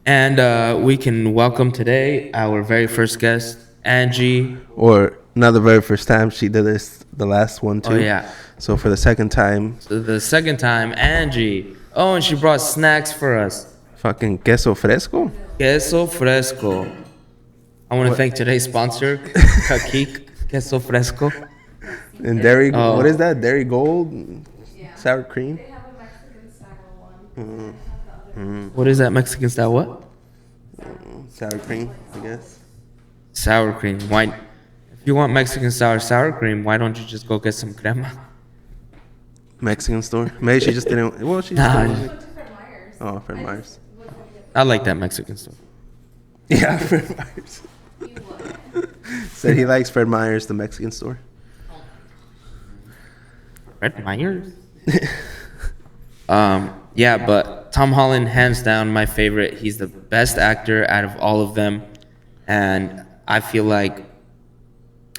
and we can welcome today our very first guest, Angie. Or not the very first time she did this, the last one too. Oh, yeah. So for the second time, So the second time, Angie. Oh, and she brought snacks for us. fucking queso fresco. Queso fresco. I want to thank today's sponsor, Kakik Queso Fresco. And dairy, Oh. what is that? Dairy Gold, sour cream. They have a Mexican style one. What is that Mexican style? What? Sour cream, I guess. Sour cream. Why? If you want Mexican style sour cream, why don't you just go get some crema? Mexican store. Maybe she just didn't. Well, she just Nah. didn't. Went to Fred Meyer's. Oh, Fred Meyer's. I like that Mexican stuff. Yeah, Fred Meyer's. You would. Said he likes Fred Meyer's, the Mexican store. Fred Meyer's? Yeah, but Tom Holland, hands down, my favorite. He's the best actor out of all of them, and I feel like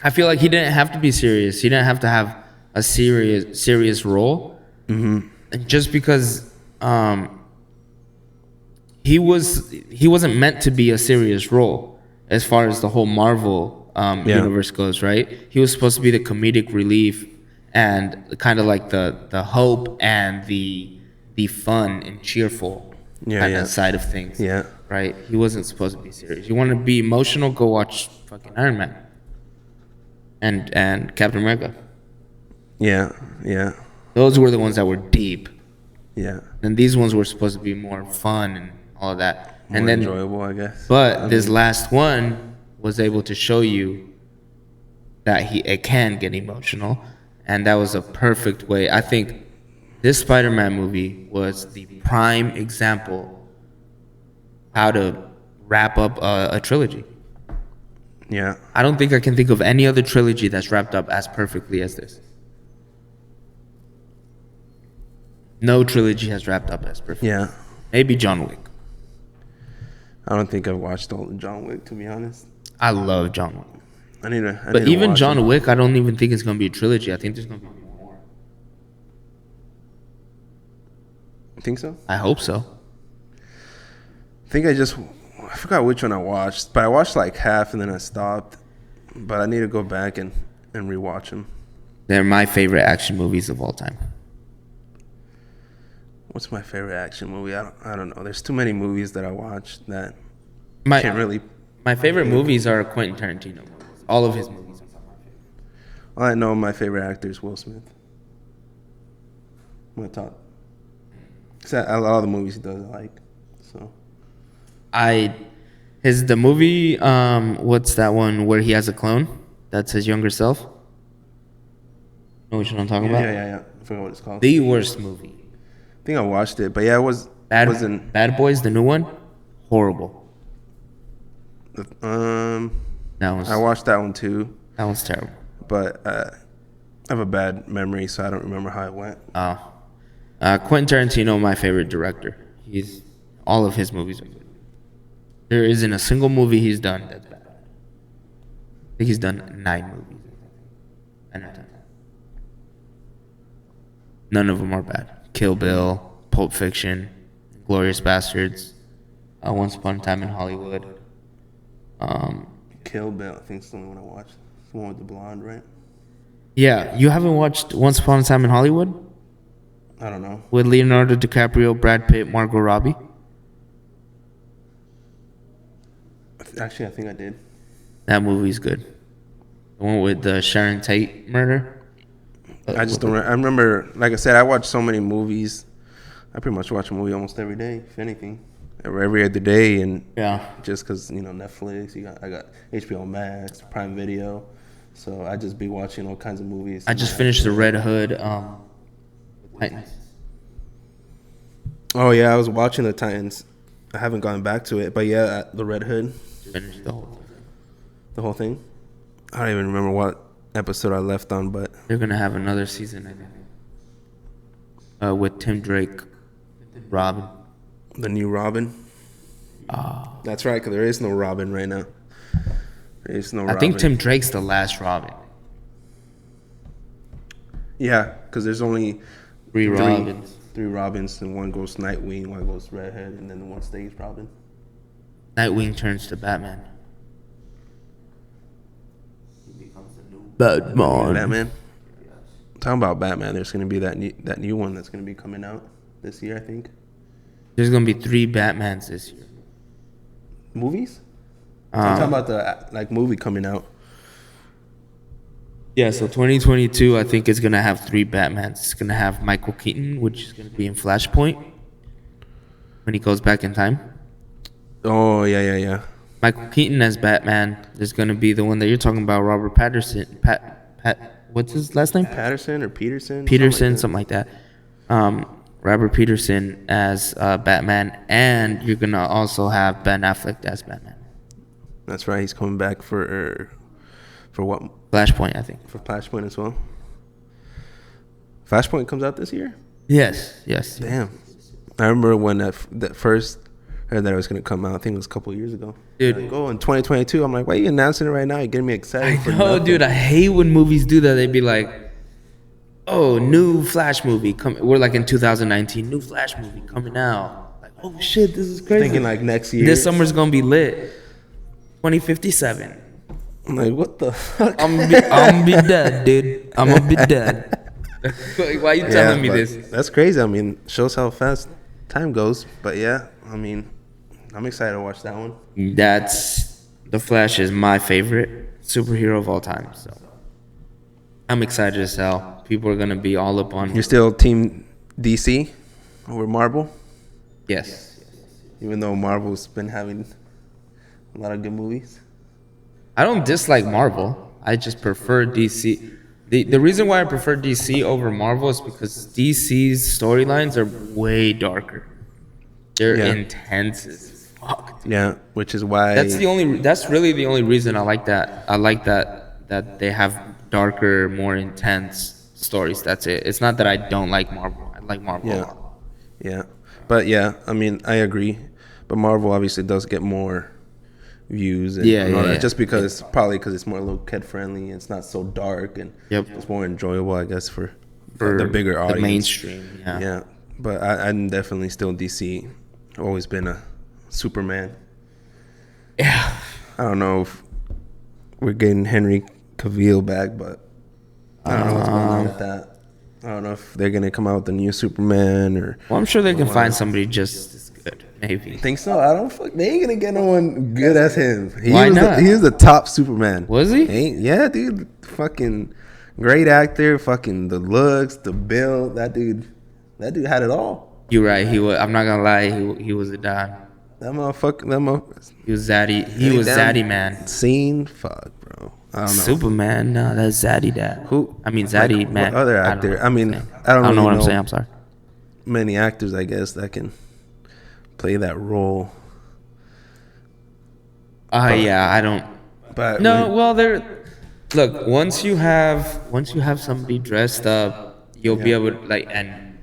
he didn't have to be serious. He didn't have to have a serious role. And just because he wasn't meant to be a serious role as far as the whole Marvel universe goes, right? He was supposed to be the comedic relief and kind of like the hope and the fun and cheerful kind of side of things. Yeah. Right? He wasn't supposed to be serious. You want to be emotional, go watch fucking Iron Man and Captain America. Yeah, yeah. Those were the ones that were deep. Yeah. And these ones were supposed to be more fun and all of that. More And then enjoyable, I guess. but this last one was able to show you that it can get emotional, and that was a perfect way. I think this Spider-Man movie was the prime example how to wrap up a trilogy. Yeah. I don't think I can think of any other trilogy that's wrapped up as perfectly as this. No trilogy has wrapped up as perfect. Yeah. Maybe John Wick. I don't think I've watched all of John Wick, to be honest. I love John Wick. I need to. But even John Wick, I don't even think it's going to be a trilogy. I think there's going to be more. You think so? I hope so. I think I forgot which one I watched, but I watched like half and then I stopped. But I need to go back and rewatch them. They're my favorite action movies of all time. What's my favorite action movie? I don't know. There's too many movies that I watched that My can't really. my favorite movies are Quentin Tarantino movies. All of his movies are my favorite. All I know, my favorite actor is Will Smith. My top. A lot of the movies he does I like. So. The movie, what's that one where he has a clone? That's his younger self? Know which one I'm talking about? Yeah. I forgot what it's called. The worst movie. I think I watched it, but yeah, it wasn't. Bad Boys, the new one? Horrible. I I watched that one too, That one's terrible. but I have a bad memory, so I don't remember how it went. Quentin Tarantino, my favorite director. All of his movies are good. There isn't a single movie he's done that's bad. I think he's done 9 movies. 9 or 10. None of them are bad. Kill Bill, Pulp Fiction, Glorious Bastards, Once Upon a Time in Hollywood. Kill Bill, I think it's the only one I watched. It's the one with the blonde, right? Yeah, you haven't watched Once Upon a Time in Hollywood? I don't know. With Leonardo DiCaprio, Brad Pitt, Margot Robbie? Actually, I think I did. That movie's good. The one with the Sharon Tate murder? I just don't. I remember, like I said, I watch so many movies. I pretty much watch a movie almost every day, if anything, every other day, and Yeah. just because Netflix, I got HBO Max, Prime Video, so I just be watching all kinds of movies. I just finished the Red Hood Titans. Oh yeah, I was watching the Titans. I haven't gone back to it, but yeah, the Red Hood, Finished the whole thing. the whole thing. I don't even remember what episode I left on, but They're gonna have another season, I think. With Tim Drake, Robin. the new Robin. That's right, because there is no Robin right now. There is no Robin. I think Tim Drake's the last Robin. Yeah, because there's only Three Robins. Three Robins, and one goes Nightwing, one goes Redhead, and then the one stays Robin. Nightwing turns to Batman. He becomes the new Batman. Batman. Talking about Batman, there's going to be that new one that's going to be coming out this year, I think. There's gonna be 3 Batmans this year. Movies? I'm talking about the movie coming out. Yeah, so 2022, I think, is going to have 3 Batmans. It's going to have Michael Keaton, which is going to be in Flashpoint when he goes back in time. Oh, yeah. Michael Keaton as Batman. There's going to be the one that you're talking about, Robert Patterson. What's his last name? Patterson or Peterson? Peterson, something like that. Robert Peterson as Batman. And you're going to also have Ben Affleck as Batman. That's right. He's coming back for what? Flashpoint, I think. For Flashpoint as well. Flashpoint comes out this year? Yes. Damn. I remember when that first heard that it was going to come out. I think it was a couple of years ago. Dude. Like, in 2022. I'm like, why are you announcing it right now? You're getting me excited for Oh, nothing. dude, I hate when movies do that. They'd be like, "Oh, new Flash movie coming." We're like in 2019, new Flash movie coming out. Like, oh shit, this is crazy. Thinking like next year. This summer's gonna be lit. 2057. I'm like, what the fuck? I'm gonna be dead, dude. I'm gonna be dead. Like, why are you telling me but this? That's crazy. I mean, shows how fast time goes. But yeah, I mean, I'm excited to watch that one. The Flash is my favorite superhero of all time. So I'm excited as hell. People are gonna be all up on. You're still Team DC over Marvel, Yes. even though Marvel's been having a lot of good movies. I don't dislike Marvel. I just prefer DC. The reason why I prefer DC over Marvel is because DC's storylines are way darker. They're Yeah. intense as fuck. Yeah, which is why. That's really the only reason I like that. I like that they have darker, more intense stories. That's it. It's not that I don't like Marvel. I like Marvel a Yeah, lot. yeah, but yeah, I mean, I agree. But Marvel obviously does get more views and, Yeah, and all yeah, that, yeah. just because probably because it's more little kid friendly. It's not so dark and Yep. it's more enjoyable, I guess, for For the bigger the audience. mainstream. Yeah. Yeah, but I'm definitely still DC. Always been a Superman. Yeah. I don't know if we're getting Henry Cavill back, but I don't know what's going on with that. I don't know if they're gonna come out with a new Superman or. Well, I'm sure they can find somebody just as good. Maybe. Think so? I don't. They ain't gonna get no one good as him. Why not? He was the top Superman. Was he? Yeah, dude. Fucking great actor. Fucking the looks, the build. That dude had it all. You're right. He was. I'm not gonna lie. He was a dime. That motherfucker. He was zaddy. He was zaddy man. Scene. Fuck, bro. I don't know. Superman. No, that's zaddy dad. Who? I mean zaddy Like, man. what other I don't actor? know I mean, what I'm saying. I don't know really what I'm know. saying. I'm sorry. Many actors, I guess, that can play that role. Yeah. I don't. But No. Well, there. Look. Once you have somebody dressed up, you'll be able to like and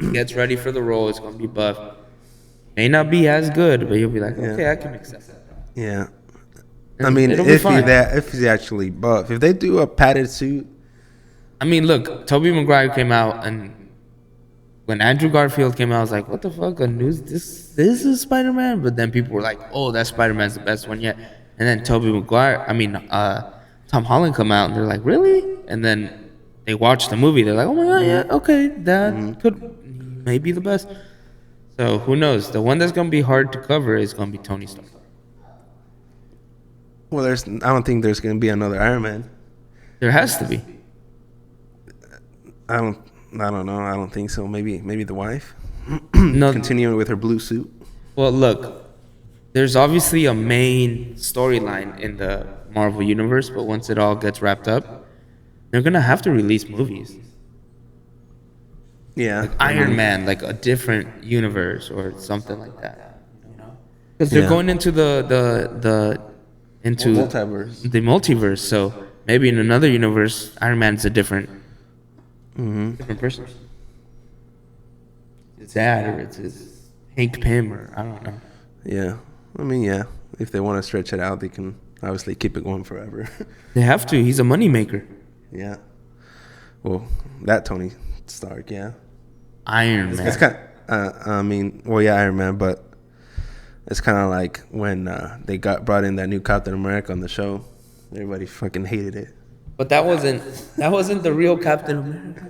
he gets ready for the role. It's gonna be buff. May not be as good, but you'll be like, okay, I can accept that. yeah. I mean, It'll be fine. if he's actually buff, if they do a padded suit, I mean, look, Tobey Maguire came out, and when Andrew Garfield came out, I was like, what the fuck? A news? This is Spider-Man? But then people were like, oh, that Spider-Man's the best one yet. And then Tom Holland come out, and they're like, really? And then they watch the movie. They're like, oh my god, yeah, okay, that could maybe the best. So who knows? The one that's gonna be hard to cover is gonna be Tony Stark. well, I don't think there's gonna be another Iron Man. There has to be. I don't know. I don't think so. Maybe the wife. No, Continuing with her blue suit. well, look, there's obviously a main storyline in the Marvel universe, but once it all gets wrapped up, they're gonna have to release movies. Yeah. Iron Man, like a different universe or something like that. Because they're Yeah. going into into Multiverse. the multiverse. So maybe in another universe, Iron Man's a different person. It's that, or it's his Hank Pym, or I don't know. Yeah. I mean, yeah. If they want to stretch it out, they can obviously keep it going forever. They have to. He's a moneymaker. Yeah. Well, that Tony Stark, yeah. Iron Man. It's kind. I mean, well, yeah, Iron Man, but it's kind of like when they brought in that new Captain America on the show. Everybody fucking hated it. But that wasn't the real Captain America.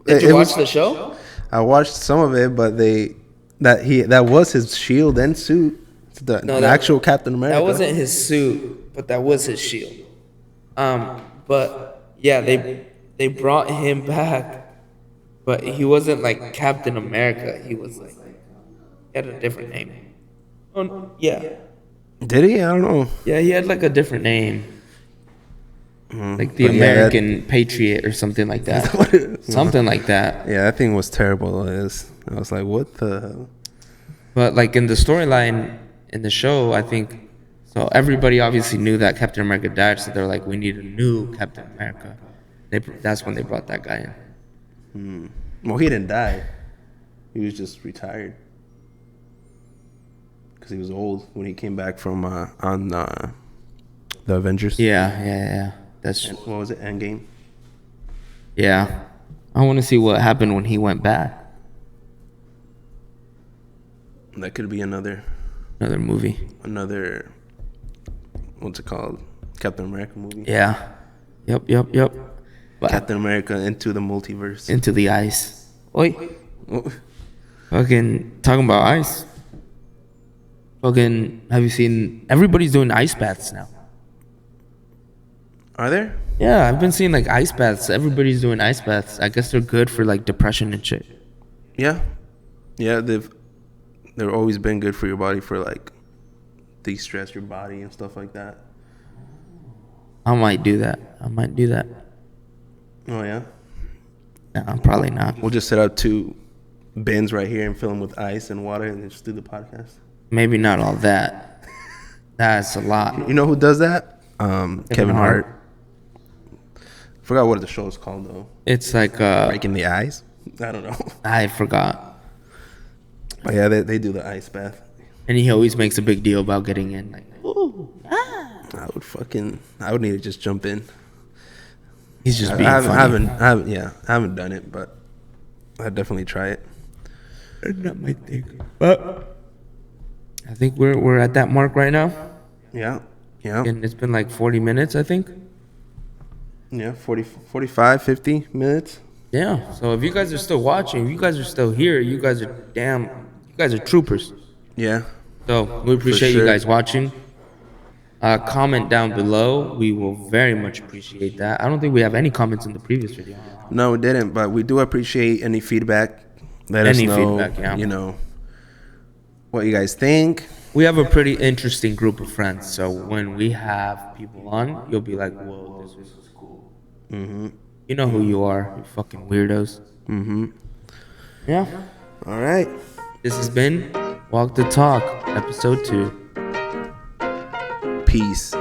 Did you watch the show? I watched some of it, but that was his shield and suit. It's the actual Captain America. That wasn't his suit, but that was his shield. But yeah, they brought him back, but he wasn't like Captain America. He was like he had a different name. Oh yeah, Did he? I don't know. yeah, he had like a different name. Like the But yeah, American Patriot or something like that. Something like that. Yeah, that thing was terrible. I was like, what the hell? But like in the storyline in the show, I think so. Everybody obviously knew that Captain America died, so they're like, we need a new Captain America. That's when they brought that guy in. Well, he didn't die. He was just retired. Because he was old when he came back from on the Avengers. Yeah. That's What was it? Endgame? yeah. I want to see what happened when he went back. That could be another, Movie. what's it called? Captain America movie. Yeah. Yep. But Captain America into the multiverse. into the ice. Oi. Oh, Fucking talking about ice. Fucking have you seen everybody's doing ice baths now? are there? Yeah, I've been seeing like ice baths. Everybody's doing ice baths. I guess they're good for like depression and shit. Yeah. Yeah, they've always been good for your body for like de-stress your body and stuff like that. I might do that. Oh yeah. No, probably not. We'll just set up 2 bins right here and fill them with ice and water and then just do the podcast. Maybe not all that. That's a lot. You know who does that? Kevin Hart. Forgot what the show is called though. It's like Breaking the Ice. I don't know. I forgot. But yeah, they do the ice bath. And he always makes a big deal about getting in. Like, I would need to just jump in. he's just I being funny. I haven't done it, but I'd definitely try it. Not my thing. But I think we're at that mark right now. Yeah. And it's been like 40 minutes, I think. Yeah, 45, 50 minutes. Yeah. So if you guys are still watching, if you guys are still here, you guys are troopers. Yeah. So we appreciate sure. you guys watching. Comment down below. We will very much appreciate that. I don't think we have any comments in the previous video. No, we didn't, but we do appreciate any feedback. Let us know, you know, what you guys think. We have a pretty interesting group of friends, so when we have people on, you'll be like, whoa, this was cool. Mm-hmm. You know who you are, you fucking weirdos. Mm-hmm. Yeah. All right. This has been Walk the Talk, episode 2. Peace.